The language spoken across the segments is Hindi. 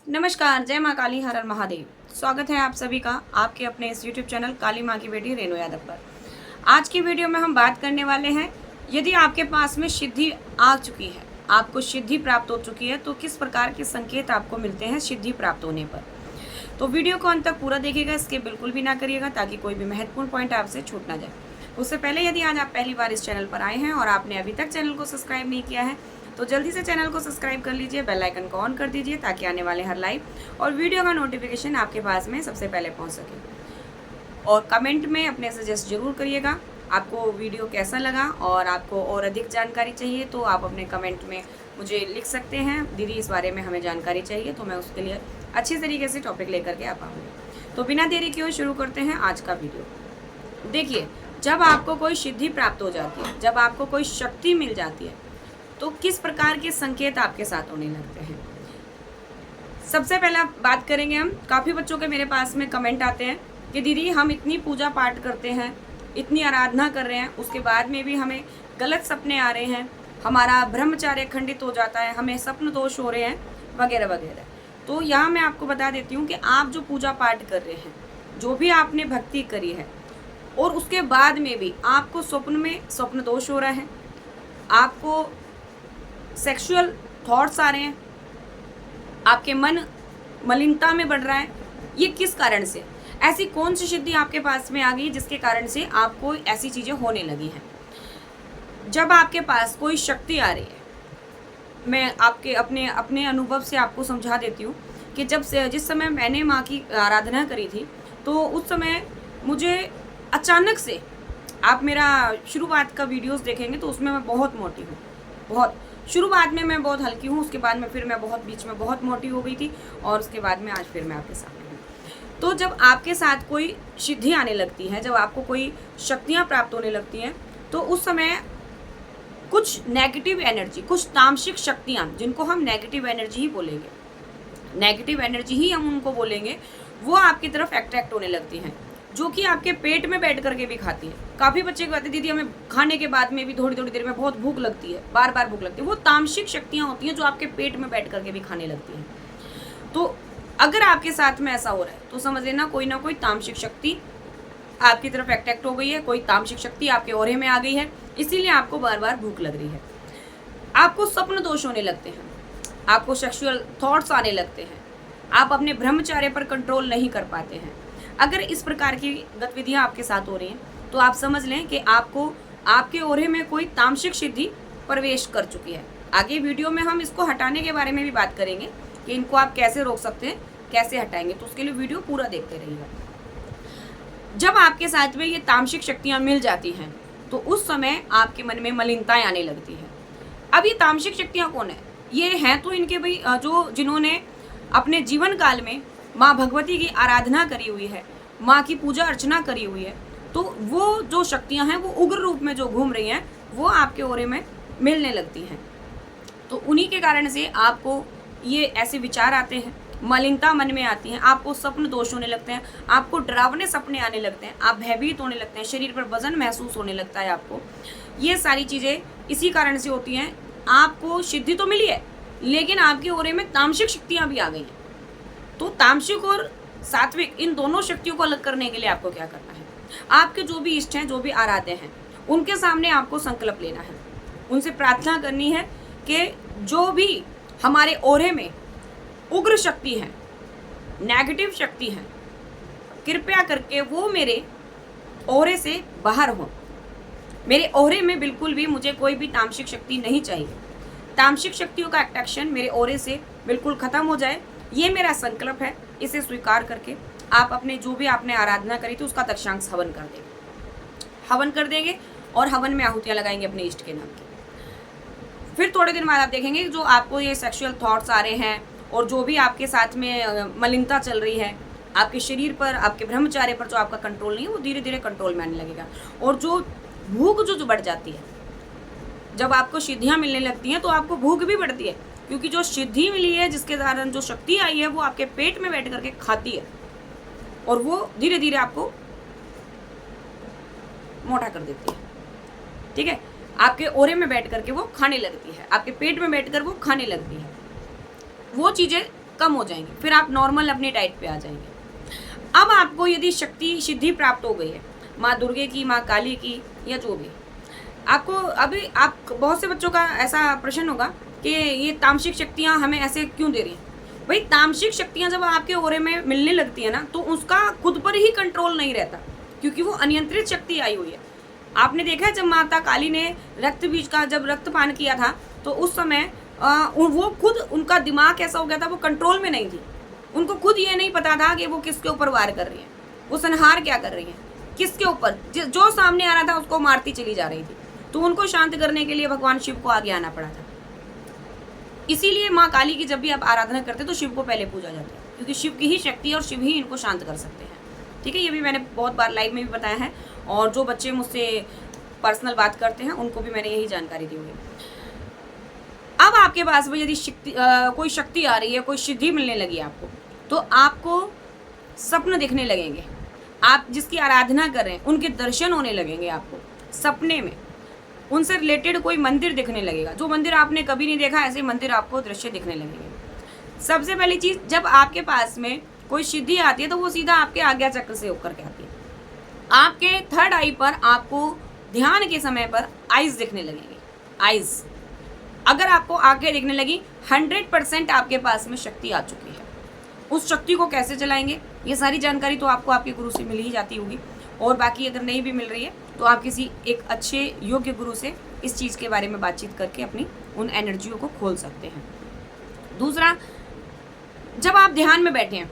नमस्कार, जय माँ काली, हर हर महादेव। स्वागत है आप सभी का आपके अपने इस यूट्यूब चैनल काली माँ की बेटी रेणु यादव पर। आज की वीडियो में हम बात करने वाले हैं, यदि आपके पास में सिद्धि आ चुकी है, आपको सिद्धि प्राप्त हो चुकी है, तो किस प्रकार के संकेत आपको मिलते हैं सिद्धि प्राप्त होने पर। तो वीडियो को अंत तक पूरा देखिएगा, स्किप बिल्कुल भी ना करिएगा ताकि कोई भी महत्वपूर्ण पॉइंट आपसे छूट ना जाए। उससे पहले यदि आज आप पहली बार इस चैनल पर आए हैं और आपने अभी तक चैनल को सब्सक्राइब नहीं किया है तो जल्दी से चैनल को सब्सक्राइब कर लीजिए, बेल आइकन को ऑन कर दीजिए ताकि आने वाले हर लाइव और वीडियो का नोटिफिकेशन आपके पास में सबसे पहले पहुंच सके। और कमेंट में अपने सजेस्ट जरूर करिएगा आपको वीडियो कैसा लगा, और आपको और अधिक जानकारी चाहिए तो आप अपने कमेंट में मुझे लिख सकते हैं, दीदी इस बारे में हमें जानकारी चाहिए, तो मैं उसके लिए अच्छी तरीके से टॉपिक लेकर के आ पाऊँगी। तो बिना देरी किए शुरू करते हैं आज का वीडियो। देखिए, जब आपको कोई सिद्धि प्राप्त हो जाती है, जब आपको कोई शक्ति मिल जाती है, तो किस प्रकार के संकेत आपके साथ होने लगते हैं। सबसे पहला बात करेंगे हम, काफ़ी बच्चों के मेरे पास में कमेंट आते हैं कि दीदी हम इतनी पूजा पाठ करते हैं, इतनी आराधना कर रहे हैं, उसके बाद में भी हमें गलत सपने आ रहे हैं, हमारा ब्रह्मचर्य खंडित हो जाता है, हमें स्वप्न दोष हो रहे हैं वगैरह वगैरह। तो यहाँ मैं आपको बता देती हूँ कि आप जो पूजा पाठ कर रहे हैं, जो भी आपने भक्ति करी है, और उसके बाद में भी आपको स्वप्न में स्वप्न दोष हो रहा है, आपको सेक्सुअल थॉट्स आ रहे हैं, आपके मन मलिनता में बढ़ रहा है, ये किस कारण से, ऐसी कौन सी सिद्धि आपके पास में आ गई जिसके कारण से आपको ऐसी चीज़ें होने लगी हैं। जब आपके पास कोई शक्ति आ रही है, मैं आपके अपने अपने अनुभव से आपको समझा देती हूँ कि जिस समय मैंने माँ की आराधना करी थी, तो उस समय मुझे अचानक से, आप मेरा शुरुआत का वीडियोस देखेंगे तो उसमें मैं बहुत मोटी हूँ, बहुत शुरुआत में मैं बहुत हल्की हूँ, उसके बाद में फिर मैं बहुत बीच में बहुत मोटी हो गई थी, और उसके बाद में आज फिर मैं आपके सामने हूँ। तो जब आपके साथ कोई सिद्धि आने लगती है, जब आपको कोई शक्तियाँ प्राप्त होने लगती हैं, तो उस समय कुछ नेगेटिव एनर्जी, कुछ तामसिक शक्तियाँ, जिनको हम नेगेटिव एनर्जी ही बोलेंगे, नेगेटिव एनर्जी ही हम उनको बोलेंगे, वो आपकी तरफ अट्रैक्ट होने लगती हैं, जो कि आपके पेट में बैठ करके भी खाती है। काफ़ी बच्चे कहते हैं दीदी हमें खाने के बाद में भी थोड़ी थोड़ी देर में बहुत भूख लगती है, बार बार भूख लगती है। वो तामसिक शक्तियाँ होती हैं जो आपके पेट में बैठ करके भी खाने लगती हैं। तो अगर आपके साथ में ऐसा हो रहा है तो समझ लेना कोई ना कोई तामसिक शक्ति आपकी तरफ अट्रैक्ट हो गई है, कोई तामसिक शक्ति आपके ओरे में आ गई है, इसीलिए आपको बार बार भूख लग रही है। आपको स्वप्न दोष होने लगते हैं, आपको सेक्सुअल थॉट्स आने लगते हैं, आप अपने ब्रह्मचर्य पर कंट्रोल नहीं कर पाते हैं। अगर इस प्रकार की गतिविधियां आपके साथ हो रही हैं तो आप समझ लें कि आपको आपके ओरे में कोई तामसिक सिद्धि प्रवेश कर चुकी है। आगे वीडियो में हम इसको हटाने के बारे में भी बात करेंगे कि इनको आप कैसे रोक सकते हैं, कैसे हटाएंगे, तो उसके लिए वीडियो पूरा देखते रहिएगा। जब आपके साथ में ये तामसिक शक्तियाँ मिल जाती हैं तो उस समय आपके मन में मलिनताएं आने लगती है। अब ये तामसिक शक्तियाँ कौन है? ये हैं तो इनके भाई जिन्होंने अपने जीवन काल में माँ भगवती की आराधना करी हुई है, माँ की पूजा अर्चना करी हुई है, तो वो जो शक्तियाँ हैं वो उग्र रूप में जो घूम रही हैं वो आपके ओरे में मिलने लगती हैं। तो उन्हीं के कारण से आपको ये ऐसे विचार आते हैं, मलिनता मन में आती है, आपको स्वप्न दोष होने लगते हैं, आपको डरावने सपने आने लगते हैं, आप भयभीत होने लगते हैं, शरीर पर वजन महसूस होने लगता है आपको। ये सारी चीज़ें इसी कारण से होती हैं। आपको सिद्धि तो मिली है लेकिन आपके ओरे में तामसिक शक्तियाँ भी आ गई हैं। तो तामसिक और सात्विक, इन दोनों शक्तियों को अलग करने के लिए आपको क्या करना है, आपके जो भी इष्ट हैं, जो भी आराध्य हैं, उनके सामने आपको संकल्प लेना है, उनसे प्रार्थना करनी है कि जो भी हमारे ओरे में उग्र शक्ति है, नेगेटिव शक्ति है, कृपया करके वो मेरे ओरे से बाहर हो। मेरे ओरे में बिल्कुल भी मुझे कोई भी तामसिक शक्ति नहीं चाहिए। तामसिक शक्तियों का अट्रैक्शन मेरे ओरे से बिल्कुल खत्म हो जाए, ये मेरा संकल्प है। इसे स्वीकार करके आप अपने जो भी आपने आराधना करी थी उसका दक्षांश हवन कर देंगे, हवन कर देंगे और हवन में आहुतियाँ लगाएंगे अपने इष्ट के नाम की। फिर थोड़े दिन बाद आप देखेंगे जो आपको ये सेक्सुअल थॉट्स आ रहे हैं और जो भी आपके साथ में मलिनता चल रही है, आपके शरीर पर, आपके ब्रह्मचर्य पर जो आपका कंट्रोल नहीं है, वो धीरे धीरे कंट्रोल में आने लगेगा। और जो भूख जो बढ़ जाती है, जब आपको सिद्धियाँ मिलने लगती हैं तो आपको भूख भी बढ़ती है, क्योंकि जो सिद्धि मिली है, जिसके कारण जो शक्ति आई है, वो आपके पेट में बैठ करके खाती है और वो धीरे धीरे आपको मोटा कर देती है। ठीक है, आपके ओरे में बैठ करके वो खाने लगती है, आपके पेट में बैठकर वो खाने लगती है। वो चीज़ें कम हो जाएंगी, फिर आप नॉर्मल अपनी डाइट पे आ जाएंगे। अब आपको यदि शक्ति सिद्धि प्राप्त हो गई है माँ दुर्गे की, माँ काली की, या जो भी, आपको अभी आप बहुत से बच्चों का ऐसा प्रश्न होगा कि ये तामसिक शक्तियाँ हमें ऐसे क्यों दे रही हैं। भाई तामसिक शक्तियाँ जब आपके ओरे में मिलने लगती है ना, तो उसका खुद पर ही कंट्रोल नहीं रहता, क्योंकि वो अनियंत्रित शक्ति आई हुई है। आपने देखा है जब माता काली ने रक्त बीज का जब रक्तपान किया था, तो उस समय वो खुद, उनका दिमाग ऐसा हो गया था, वो कंट्रोल में नहीं थी। उनको खुद ये नहीं पता था कि वो किसके ऊपर वार कर रही है, वो संहार क्या कर रही है, किसके ऊपर, जो सामने आ रहा था उसको मारती चली जा रही थी। तो उनको शांत करने के लिए भगवान शिव को आगे आना पड़ा था। इसीलिए माँ काली की जब भी आप आराधना करते तो शिव को पहले पूजा जाता है, क्योंकि शिव की ही शक्ति है और शिव ही इनको शांत कर सकते हैं। ठीक है, ये भी मैंने बहुत बार लाइव में भी बताया है, और जो बच्चे मुझसे पर्सनल बात करते हैं उनको भी मैंने यही जानकारी दी हुई है। अब आपके पास में यदि कोई शक्ति आ रही है, कोई सिद्धि मिलने लगी आपको, तो आपको सपने दिखने लगेंगे। आप जिसकी आराधना कर रहे हैं उनके दर्शन होने लगेंगे आपको सपने में, उनसे रिलेटेड कोई मंदिर दिखने लगेगा, जो मंदिर आपने कभी नहीं देखा, ऐसे मंदिर आपको दृश्य दिखने लगेंगे। सबसे पहली चीज़, जब आपके पास में कोई सिद्धि आती है तो वो सीधा आपके आज्ञा चक्र से होकर के आती है। आपके थर्ड आई पर आपको ध्यान के समय पर आइज दिखने लगेंगे। आइज अगर आपको आंखें दिखने लगी, 100% आपके पास में शक्ति आ चुकी है। उस शक्ति को कैसे चलाएंगे, ये सारी जानकारी तो आपको आपके गुरु से मिल ही जाती होगी, और बाकी अगर नहीं भी मिल रही है तो आप किसी एक अच्छे योग्य गुरु से इस चीज़ के बारे में बातचीत करके अपनी उन एनर्जियों को खोल सकते हैं। दूसरा, जब आप ध्यान में बैठे हैं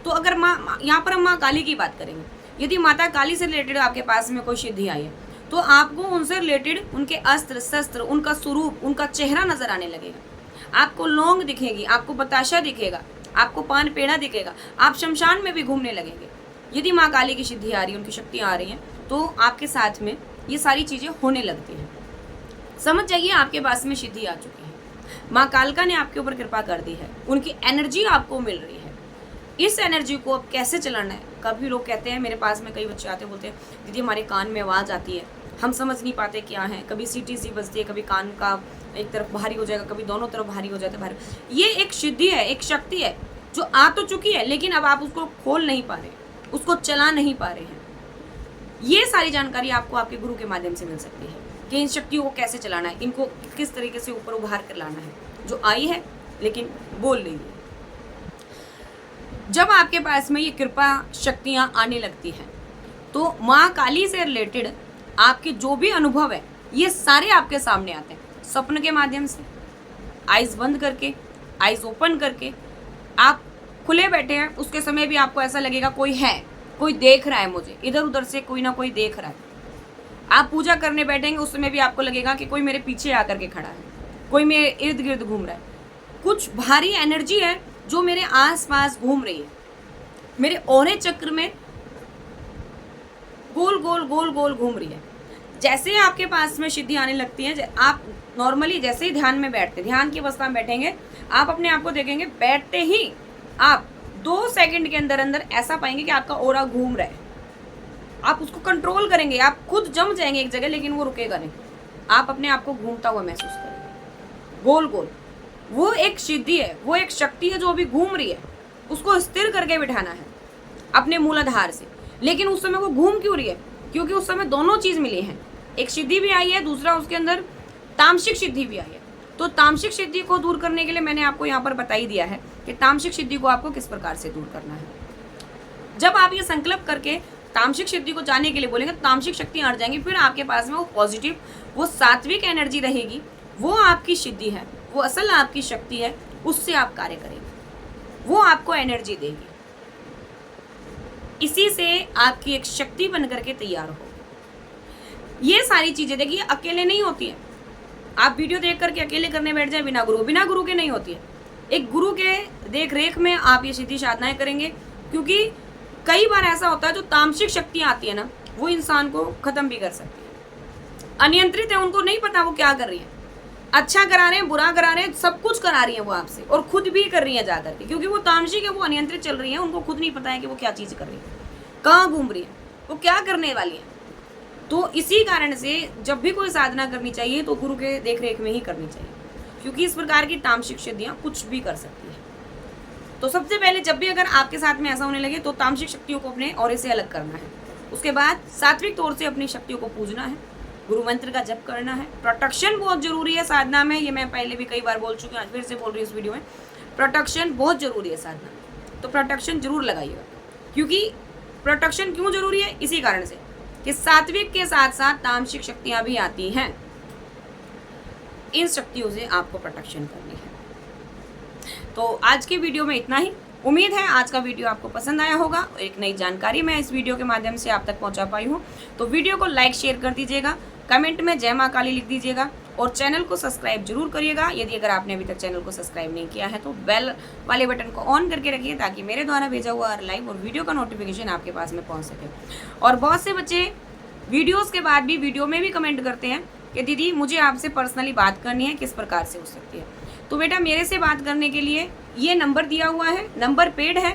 तो अगर यहाँ पर हम माँ काली की बात करेंगे, यदि माता काली से रिलेटेड आपके पास में कोई सिद्धि आई है, तो आपको उनसे रिलेटेड उनके अस्त्र शस्त्र, उनका स्वरूप, उनका चेहरा नजर आने लगेगा। आपको लौंग दिखेगी, आपको बताशा दिखेगा, आपको पान पेड़ा दिखेगा, आप शमशान में भी घूमने लगेंगे। यदि माँ काली की सिद्धि आ रही है, उनकी शक्तियाँ आ रही हैं, तो आपके साथ में ये सारी चीज़ें होने लगती हैं। समझ जाइए आपके पास में सिद्धि आ चुकी है, माँ कालका ने आपके ऊपर कृपा कर दी है, उनकी एनर्जी आपको मिल रही है। इस एनर्जी को अब कैसे चलाना है। कभी लोग कहते हैं, मेरे पास में कई बच्चे आते बोलते हैं, दीदी हमारे कान में आवाज़ आती है, हम समझ नहीं पाते क्या है, कभी सीटी सी बजती है, कभी कान का एक तरफ भारी हो जाएगा, कभी दोनों तरफ भारी हो जाता है भारी। ये एक सिद्धि है, एक शक्ति है जो आ तो चुकी है, लेकिन अब आप उसको खोल नहीं पा रहे, उसको चला नहीं पा रहे हैं। ये सारी जानकारी आपको आपके गुरु के माध्यम से मिल सकती है कि इन शक्तियों को कैसे चलाना है, इनको किस तरीके से ऊपर उभार कर लाना है, जो आई है लेकिन बोल नहीं है। जब आपके पास में ये कृपा शक्तियाँ आने लगती हैं, तो माँ काली से रिलेटेड आपके जो भी अनुभव है, ये सारे आपके सामने आते हैं स्वप्न के माध्यम से। आइज बंद करके, आइज ओपन करके, आप खुले बैठे हैं, उसके समय भी आपको ऐसा लगेगा कोई है, कोई देख रहा है मुझे, इधर उधर से कोई ना कोई देख रहा है। आप पूजा करने बैठेंगे, उस समय भी आपको लगेगा कि कोई मेरे पीछे आकर के खड़ा है, कोई मेरे इर्द गिर्द घूम रहा है, कुछ भारी एनर्जी है जो मेरे आस पास घूम रही है, मेरे औरे चक्र में गोल गोल गोल गोल घूम रही है। जैसे आपके पास में सिद्धि आने लगती है, आप नॉर्मली जैसे ही ध्यान में बैठते, ध्यान की अवस्था में बैठेंगे, आप अपने आप को देखेंगे, बैठते ही आप 2 सेकंड के अंदर अंदर ऐसा पाएंगे कि आपका ओरा घूम रहा है। आप उसको कंट्रोल करेंगे, आप खुद जम जाएंगे एक जगह, लेकिन वो रुकेगा नहीं। आप अपने आप को घूमता हुआ महसूस करेंगे गोल गोल। वो एक सिद्धि है, वो एक शक्ति है जो अभी घूम रही है, उसको स्थिर करके बिठाना है अपने मूलाधार से। लेकिन उस समय वो घूम क्यों रही है? क्योंकि उस समय दोनों चीज़ मिली हैं, एक सिद्धि भी आई है, दूसरा उसके अंदर तामसिक सिद्धि भी आई है। तो तामसिक सिद्धि को दूर करने के लिए मैंने आपको यहाँ पर बता ही दिया है कि तामसिक सिद्धि को आपको किस प्रकार से दूर करना है। जब आप ये संकल्प करके तामसिक सिद्धि को जाने के लिए बोलेंगे, तामसिक शक्तियाँ हट जाएंगी, फिर आपके पास में वो पॉजिटिव, वो सात्विक एनर्जी रहेगी, वो आपकी सिद्धि है, वो असल आपकी शक्ति है, उससे आप कार्य करेंगे, वो आपको एनर्जी देगी। इसी से आपकी एक शक्ति बन करके तैयार हो। ये सारी चीजें देखिए अकेले नहीं होती है। आप वीडियो देख करके अकेले करने बैठ जाए बिना गुरु के नहीं होती है। एक गुरु के देख रेख में आप ये सिद्धि साधनाएं करेंगे, क्योंकि कई बार ऐसा होता है जो तामसिक शक्तियाँ आती है ना, वो इंसान को खत्म भी कर सकती है। अनियंत्रित है, उनको नहीं पता वो क्या कर रही है, अच्छा करा रहे हैं, बुरा करा रहे हैं, सब कुछ करा रही है वो आपसे, और खुद भी कर रही है जा करके, क्योंकि वो तामसिक है, वो अनियंत्रित चल रही है, उनको खुद नहीं पता है कि वो क्या चीज़ कर रही है, कहाँ घूम रही है, वो क्या करने वाली है। तो इसी कारण से जब भी कोई साधना करनी चाहिए तो गुरु के देख रेख में ही करनी चाहिए, क्योंकि इस प्रकार की तामसिक सिद्धियाँ कुछ भी कर सकती है। तो सबसे पहले जब भी अगर आपके साथ में ऐसा होने लगे तो तामसिक शक्तियों को अपने और से अलग करना है। उसके बाद सात्विक तौर से अपनी शक्तियों को पूजना है, गुरु मंत्र का जप करना है। प्रोटेक्शन बहुत जरूरी है साधना में, ये मैं पहले भी कई बार बोल चुकी हूँ, आज फिर से बोल रही हूँ इस वीडियो में। प्रोटेक्शन बहुत जरूरी है साधना में, तो प्रोटेक्शन जरूर लगाइएगा। क्योंकि प्रोटेक्शन क्यों जरूरी है? इसी कारण से कि सात्विक के साथ साथ तामसिक शक्तियां भी आती हैं, इन शक्तियों से आपको प्रोटेक्शन करनी है। तो आज की वीडियो में इतना ही। उम्मीद है आज का वीडियो आपको पसंद आया होगा और एक नई जानकारी मैं इस वीडियो के माध्यम से आप तक पहुंचा पाई हूं। तो वीडियो को लाइक शेयर कर दीजिएगा, कमेंट में जय मां काली लिख दीजिएगा और चैनल को सब्सक्राइब जरूर करिएगा। यदि अगर आपने अभी तक चैनल को सब्सक्राइब नहीं किया है तो बेल वाले बटन को ऑन करके रखिए, ताकि मेरे द्वारा भेजा हुआ हर लाइव और वीडियो का नोटिफिकेशन आपके पास में पहुँच सके। और बहुत से बच्चे वीडियोज़ के बाद भी वीडियो में भी कमेंट करते हैं कि दीदी मुझे आपसे पर्सनली बात करनी है, किस प्रकार से हो सकती है? तो बेटा मेरे से बात करने के लिए ये नंबर दिया हुआ है, नंबर पेड है,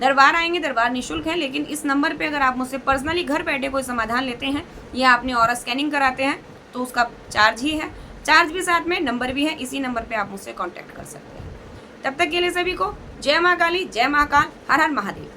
दरबार आएंगे, दरबार निःशुल्क है, लेकिन इस नंबर पे अगर आप मुझसे पर्सनली घर बैठे कोई समाधान लेते हैं या आपने ऑरा स्कैनिंग कराते हैं तो उसका चार्ज ही है, चार्ज भी साथ में, नंबर भी है। इसी नंबर पे आप मुझसे कांटेक्ट कर सकते हैं। तब तक के लिए सभी को जय मां काली, जय महाकाल, हर हर महादेव।